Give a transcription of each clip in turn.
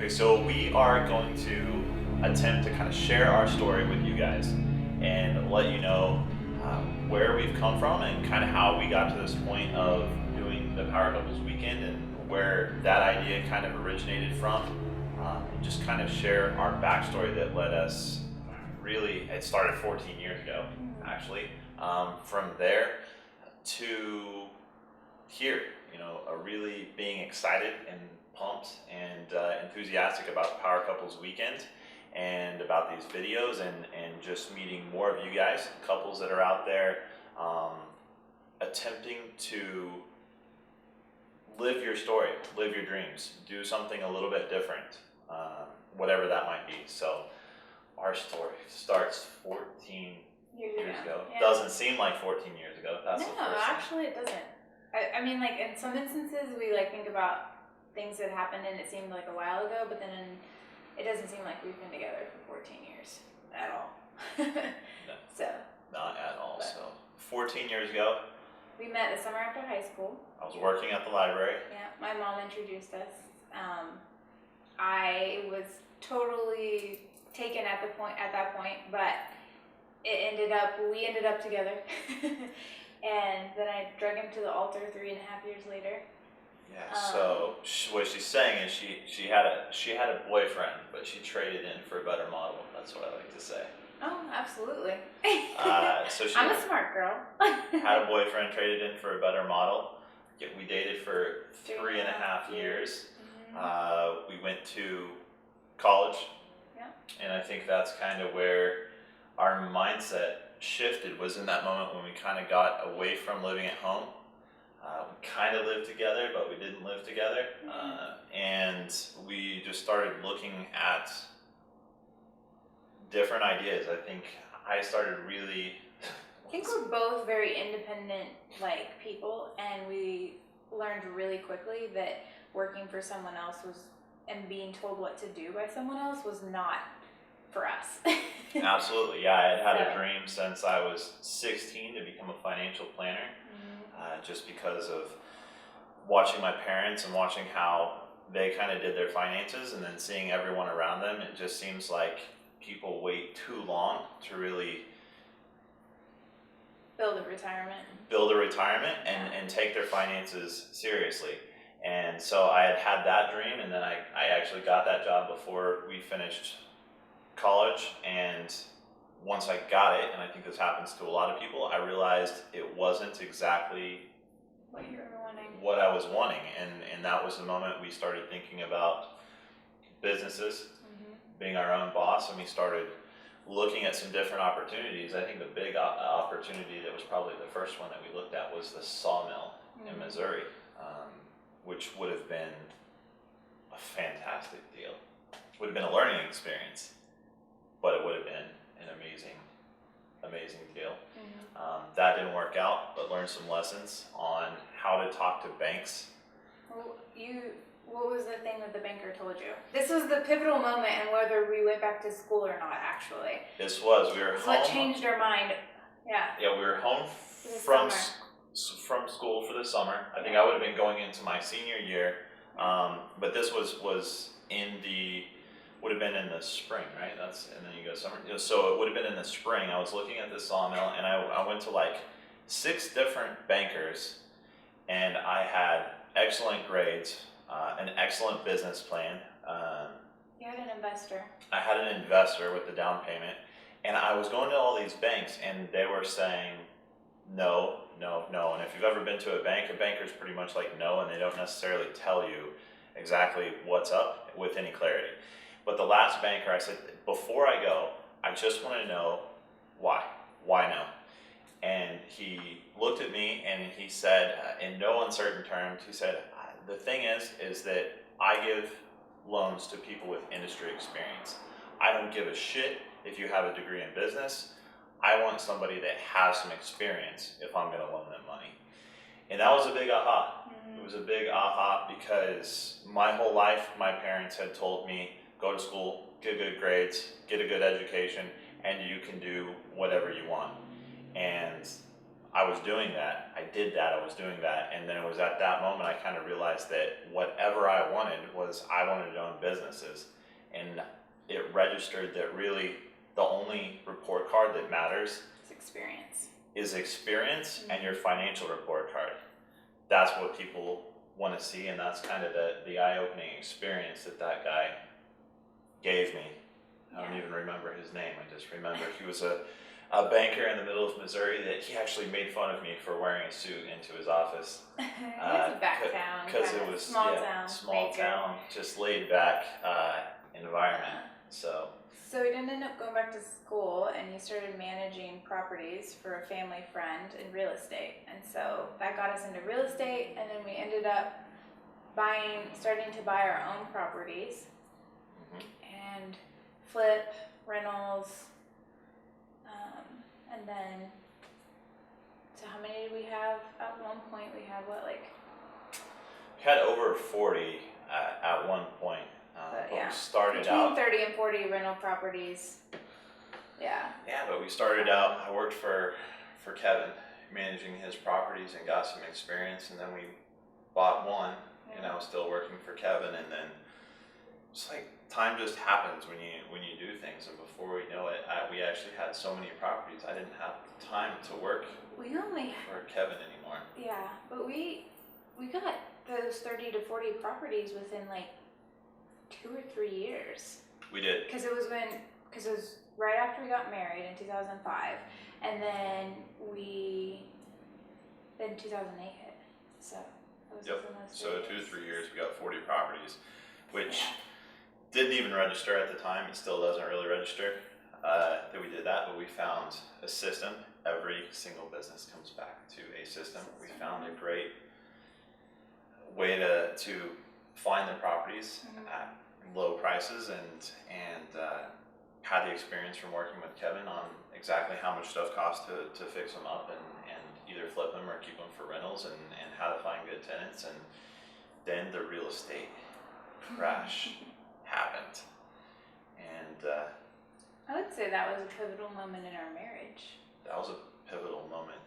Okay, so we are going to attempt to kind of share our story with you guys and let you know where we've come from and kind of how we got to this point of doing the Power Couples Weekend and where that idea kind of originated from. And just kind of share our backstory that led us really, it started 14 years ago, actually. From there to here, really being excited and pumped and enthusiastic about the Power Couples Weekend and about these videos and just meeting more of you guys, couples that are out there attempting to live your story, live your dreams, do something a little bit different, whatever that might be. So our story starts 14 years ago. Yeah. Doesn't seem like 14 years ago. That's no, the first actually it doesn't. I mean, like, in some instances, we, think about things that happened and it seemed like a while ago, but then it doesn't seem like we've been together for 14 years at all. No. So. Not at all. So 14 years ago. We met the summer after high school. I was working at the library. Yeah, my mom introduced us. I was totally taken at that point, but we ended up together. And then I drug him to the altar 3.5 years later. Yeah. So what she's saying is she had a boyfriend, but she traded in for a better model. That's what I like to say. Oh, absolutely. So she I'm a smart girl. had a boyfriend, traded in for a better model. We dated for 3.5 years. Mm-hmm. We went to college. Yeah. And I think that's kind of where our mindset shifted, was in that moment when we kind of got away from living at home. We kind of lived together, but we didn't live together. And we just started looking at different ideas. I think I started really... I think we're both very independent, people, and we learned really quickly that working for someone else and being told what to do by someone else was not for us. Absolutely, yeah. I had a dream since I was 16 to become a financial planner, just because of watching my parents and watching how they kind of did their finances, and then seeing everyone around them. It just seems like people wait too long to really build a retirement and take their finances seriously. And so I had that dream, and then I actually got that job before we finished college. And once I got it, and I think this happens to a lot of people, I realized it wasn't exactly what I was wanting. And that was the moment we started thinking about businesses, being our own boss, and we started looking at some different opportunities. I think the big opportunity that was probably the first one that we looked at was the sawmill in Missouri, which would have been a fantastic deal. Would have been a learning experience, but it would have been an amazing deal. That didn't work out, but learned some lessons on how to talk to banks. Well, what was the thing that the banker told you? This was the pivotal moment in whether we went back to school or not, actually. We were home. What changed our mind? Yeah. Yeah, we were home from school for the summer. I think I would have been going into my senior year, but this would have been in the spring, right? And then you go summer. So it would have been in the spring. I was looking at this sawmill, and I went to 6 different bankers, and I had excellent grades, an excellent business plan. You had an investor. I had an investor with the down payment, and I was going to all these banks, and they were saying no, no, no. And if you've ever been to a banker's pretty much like no, and they don't necessarily tell you exactly what's up with any clarity. But the last banker, I said, before I go, I just want to know why. Why no? And he looked at me and he said, in no uncertain terms, he said, the thing is that I give loans to people with industry experience. I don't give a shit if you have a degree in business. I want somebody that has some experience if I'm going to loan them money. And that was a big aha. It was a big aha because my whole life, my parents had told me, go to school, get good grades, get a good education, and you can do whatever you want. And I was doing that. I did that. I was doing that. And then it was at that moment I kind of realized that whatever I wanted was I wanted to own businesses. And it registered that really the only report card that matters It's experience. is experience and your financial report card. That's what people want to see, and that's kind of the eye-opening experience that guy gave me. I don't even remember his name. I just remember he was a banker in the middle of Missouri that he actually made fun of me for wearing a suit into his office. It's a back town. Because it was small town, just laid back environment. So he didn't end up going back to school, and he started managing properties for a family friend in real estate. And so that got us into real estate, and then we ended up starting to buy our own properties and flip, rentals, and then, so how many did we have? At one point we had we had over 40 at one point. But we started between 30 and 40 rental properties. Yeah, but we started out, I worked for Kevin, managing his properties, and got some experience, and then we bought one, and I was still working for Kevin, and then it's like time just happens when you do things, and before we know it, we actually had so many properties, I didn't have time to work for Kevin anymore. Yeah, but we got those 30 to 40 properties within like 2 or 3 years. We did. Because it was right after we got married in 2005, and then 2008 hit. So it was within those 3 years. 2 to 3 years, we got 40 properties, which didn't even register at the time. It still doesn't really register that we did that, but we found a system. Every single business comes back to a system. We found a great way to find the properties at low prices, and had the experience from working with Kevin on exactly how much stuff costs to fix them up and either flip them or keep them for rentals, and how to find good tenants. And then the real estate crash happened, and I would say that was a pivotal moment in our marriage. That was a pivotal moment,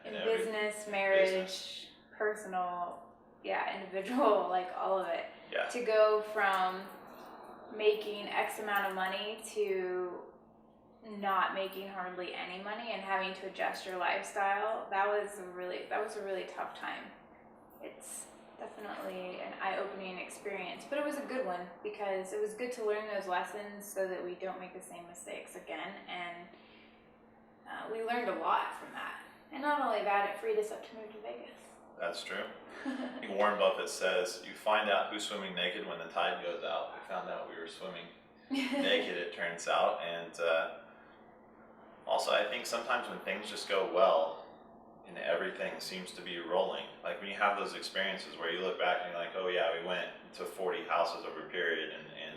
in business, marriage, personal, individual, like all of it. Yeah. To go from making X amount of money to not making hardly any money and having to adjust your lifestyle, that was a really tough time. It's definitely an eye-opening experience, but it was a good one because it was good to learn those lessons so that we don't make the same mistakes again, and we learned a lot from that. And not only that, it freed us up to move to Vegas. That's true. I think Warren Buffett says you find out who's swimming naked when the tide goes out. We found out we were swimming naked, it turns out. And also, I think sometimes when things just go well and everything seems to be rolling, like when you have those experiences where you look back and you're like, oh yeah, we went to 40 houses over a period, and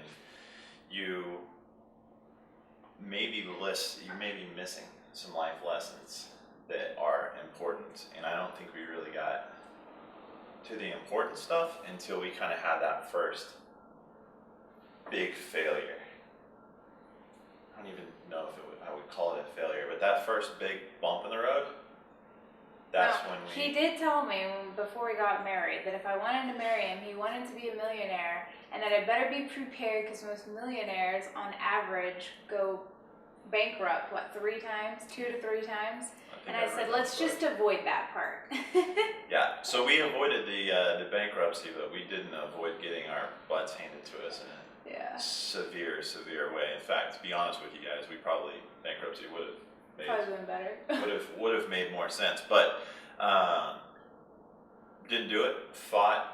you may be missing some life lessons that are important. And I don't think we really got to the important stuff until we kind of had that first big failure. I don't even know if I would call it a failure, but that first big bump in the road, that's when he did tell me before we got married that if I wanted to marry him, he wanted to be a millionaire, and that I better be prepared because most millionaires on average go bankrupt 2 to 3 times. And I said, let's just avoid that part. Yeah, so we avoided the bankruptcy, but we didn't avoid getting our butts handed to us in a severe way. In fact, to be honest with you guys, bankruptcy would have better. would have made more sense, but didn't do it. Fought.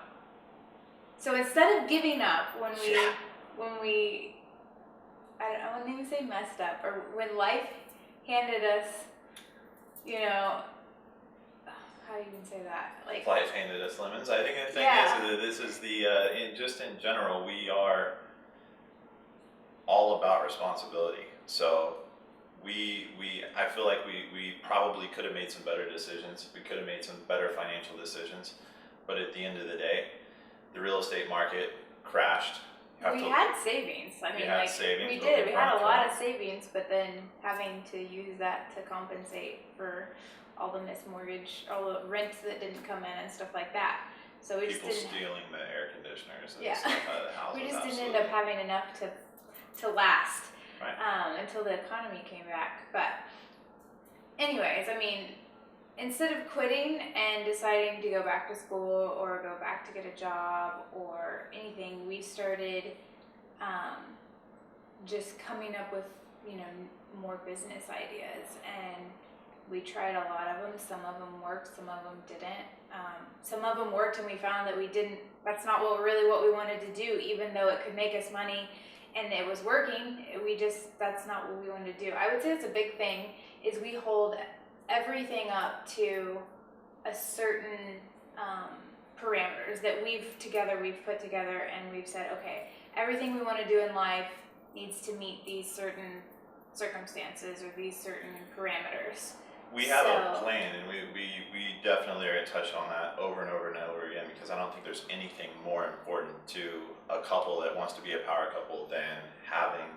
So instead of giving up when we I wouldn't even say messed up, or when life handed us, how do you even say that? Like life handed us lemons. I think the thing is that this is just in general, we are all about responsibility. So I feel like we probably could have made some better decisions. We could have made some better financial decisions, but at the end of the day, the real estate market crashed. We had savings. We did. We had a lot of savings, but then having to use that to compensate for all the missed mortgage, all the rent that didn't come in and stuff like that. So we People just didn't. stealing the air conditioners and Yeah. stuff out of the houses. We just didn't end absolutely. up having enough to last Right. until the economy came back. But anyways, I mean, instead of quitting and deciding to go back to school or go back to get a job or anything, we started just coming up with, you know, more business ideas, and we tried a lot of them. Some of them worked, some of them didn't. Some of them worked, and we found that that's not really what we wanted to do, even though it could make us money and it was working. That's not what we wanted to do. I would say it's a big thing is we hold everything up to a certain parameters that we've put together, and we've said, okay, everything we want to do in life needs to meet these certain circumstances or these certain parameters. We have a plan, and we definitely are going to touch on that over and over and over again, because I don't think there's anything more important to a couple that wants to be a power couple than having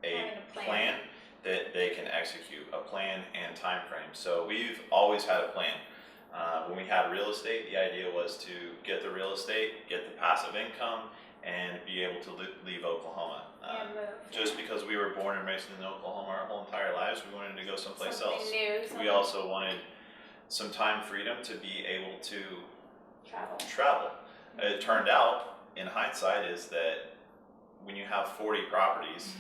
a plan that they can execute, a plan and time frame. So we've always had a plan. When we had real estate, the idea was to get the real estate, get the passive income, and be able to leave Oklahoma. Just because we were born and raised in Oklahoma our whole entire lives, we wanted to go someplace else. We also wanted some time freedom to be able to travel. It turned out, in hindsight, is that when you have 40 properties,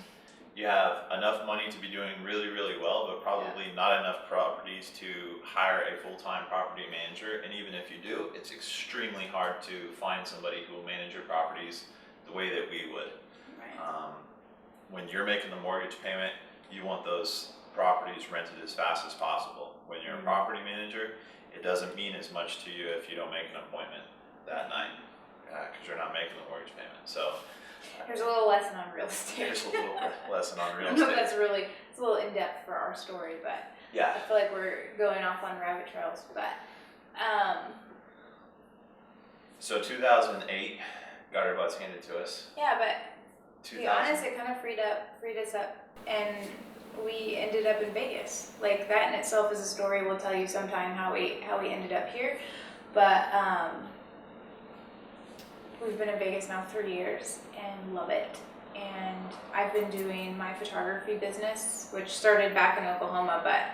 you have enough money to be doing really, really well, but probably not enough properties to hire a full-time property manager. And even if you do, it's extremely hard to find somebody who will manage your properties the way that we would. Right. When you're making the mortgage payment, you want those properties rented as fast as possible. When you're a property manager, it doesn't mean as much to you if you don't make an appointment that night, because you're not making the mortgage payment. So there's a little lesson on real estate. There's a little lesson on real I know estate. it's a little in depth for our story, but Yeah. I feel like we're going off on rabbit trails. But So 2008 got our butts handed to us. yeah, but to be honest, it kind of freed us up, and we ended up in Vegas. Like, that in itself is a story. We'll tell you sometime how we ended up here. But we've been in Vegas now 3 years and love it. And I've been doing my photography business, which started back in Oklahoma, but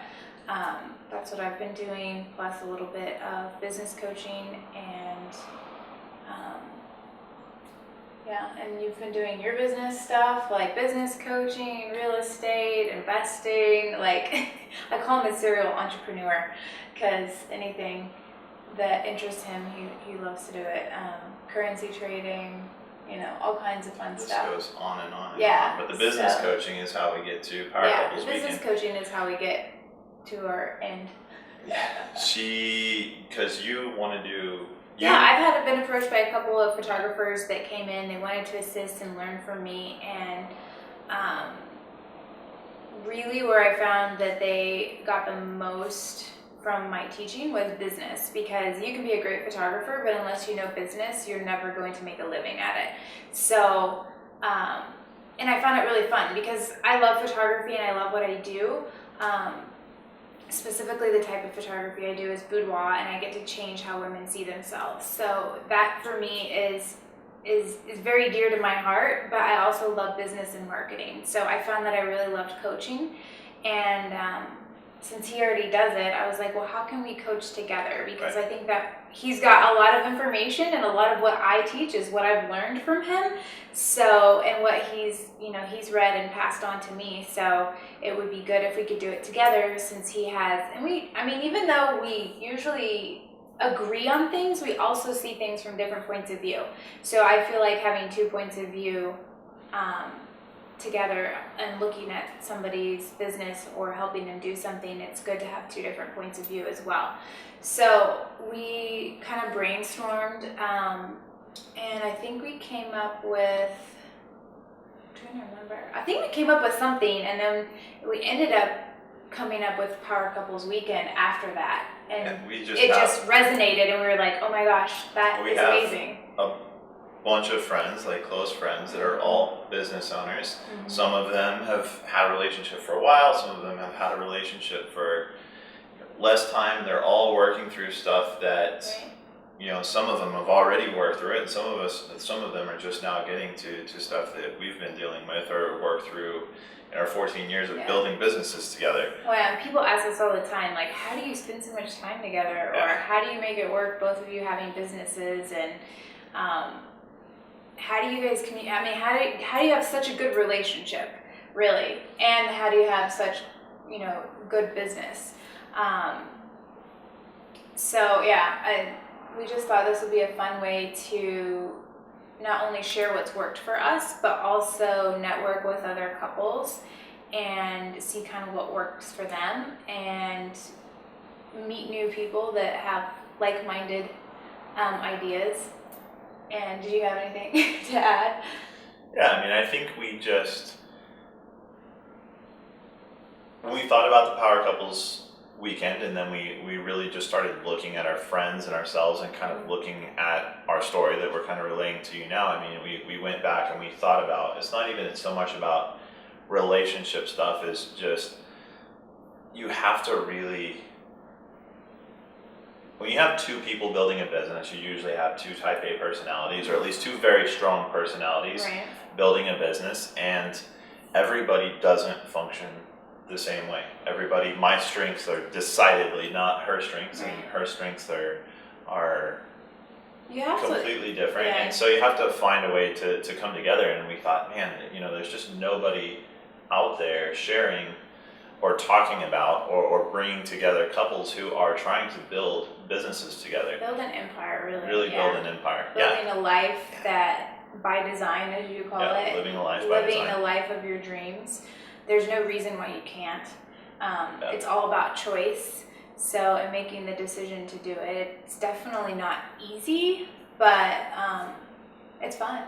that's what I've been doing, plus a little bit of business coaching and and you've been doing your business stuff, like business coaching, real estate, investing. Like, I call him a serial entrepreneur, because anything that interests him, he loves to do it. Currency trading, you know, all kinds of fun stuff. This goes on and on and Yeah, on. But the business coaching is how we get to Power Couples Weekend. Business coaching is how we get to our end. Because you want to do... I've been approached by a couple of photographers that came in. They wanted to assist and learn from me, and really where I found that they got the most from my teaching was business, because you can be a great photographer, but unless you know business, you're never going to make a living at it. So, and I found it really fun because I love photography and I love what I do. Specifically, the type of photography I do is boudoir, and I get to change how women see themselves. So that for me is very dear to my heart, but I also love business and marketing. So I found that I really loved coaching, and since he already does it, I was like, well, how can we coach together? Because I think that he's got a lot of information, and a lot of what I teach is what I've learned from him. So, and what he's read and passed on to me. So it would be good if we could do it together, since he has, and even though we usually agree on things, we also see things from different points of view. So I feel like having 2 points of view together and looking at somebody's business or helping them do something, it's good to have 2 different points of view as well. So we kind of brainstormed, and I think we came up with, I'm trying to remember, I think we came up with something, and then we ended up coming up with Power Couples Weekend after that, and it just resonated, and we were like, oh my gosh, that is amazing. A bunch of friends, like close friends, that are all business owners. Mm-hmm. Some of them have had a relationship for a while, some of them have had a relationship for less time. They're all working through stuff that, Right. you know, some of them have already worked through it, and some of them are just now getting to stuff that we've been dealing with or worked through in our 14 years of Yeah. building businesses together. Well, yeah, people ask us all the time, like, how do you spend so much time together, or Yeah. how do you make it work? Both of you having businesses, and how do you guys communicate? I mean, how do you have such a good relationship, really, and how do you have such, you know, good business? So yeah, we just thought this would be a fun way to not only share what's worked for us, but also network with other couples and see kind of what works for them and meet new people that have like-minded ideas. And did you have anything to add? Yeah, I mean, I think when we thought about the Power Couples weekend, and then we really just started looking at our friends and ourselves and kind of looking at our story that we're kind of relaying to you now. I mean, we went back and we thought about, it's not even so much about relationship stuff, it's just, you have to really, when you have two people building a business, you usually have two type A personalities, or at least two very strong personalities Right. building a business, and everybody doesn't function the same way. Everybody, my strengths are decidedly not her strengths, and Right. her strengths are You have to. completely different, Yeah. and so you have to find a way to come together. And we thought, man, you know, there's just nobody out there sharing or talking about or bringing together couples who are trying to build businesses together, Build an empire, really. really yeah. build an empire. Building a life that, by design, as you call Yeah, it, living a life by living design. the life of your dreams. There's no reason why you can't. Yeah. It's all about choice. So, and making the decision to do it. It's definitely not easy, but it's fun.